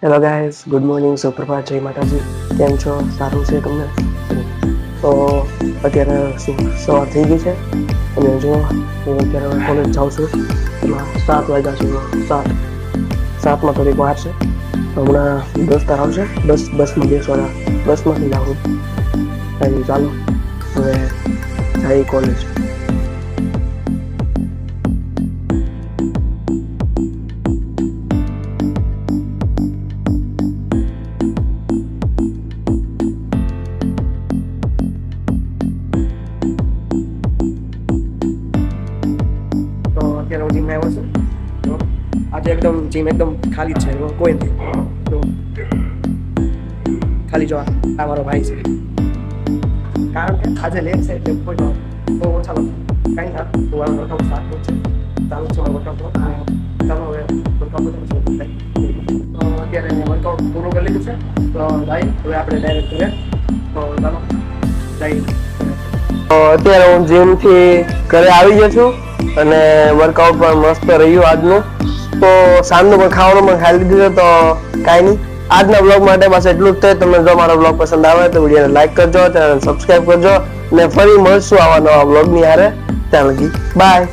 Hello guys, good morning, સુપ્રભાત, જય માતાજી. કેમ છો? સારું છે તમને? તો અત્યારે સવાર થઈ ગઈ છે અને જો હું અત્યારે કોલેજ જાઉં છું. એમાં 7 વાગ્યા છે. 7માં થોડીક વાર છે. હમણાં 10 તાર આવશે. બસમાં બેસવાના, બસમાંથી જાઉં. ચાલો હવે જાય કોલેજ. અત્યારે હું જીમ આવ્યો છું. તો આજે એકદમ જીમ એકદમ ખાલી જ છે, કોઈ નથી. તો ખાલી જો આ મારો ભાઈ છે, કારણ કે આજે લેટ છે એટલે કોઈ તો ઓછા લોકો કાંઈ ના. તો આ વર્કઆઉટ સ્ટાર્ટ છે, ચાલુ છે મારો વર્કઆઉટ. ચાલો હવે વર્કઆઉટ તો અત્યારે વર્કઆઉટ પૂરું કરી લીધું છે. તો ભાઈ હવે આપણે ડાયરેક્ટ કરીએ. તો ચાલો જઈએ. અત્યારે હું જીમથી ઘરે આવી ગયો છું અને વર્કઆઉટ પણ મસ્ત રહ્યું આજનું. તો સાંજનું પણ ખાવાનું પણ ખાઈ લીધું છે. તો કાંઈ નહીં, આજના બ્લોગ માટે બસ એટલું જ છે. તમને જો મારો બ્લોગ પસંદ આવે તો વિડીયોને લાઈક કરજો, ચેનલ સબસ્ક્રાઈબ કરજો અને ફરી મળશું આવા નવા બ્લોગની હારે. ત્યાં લગી બાય.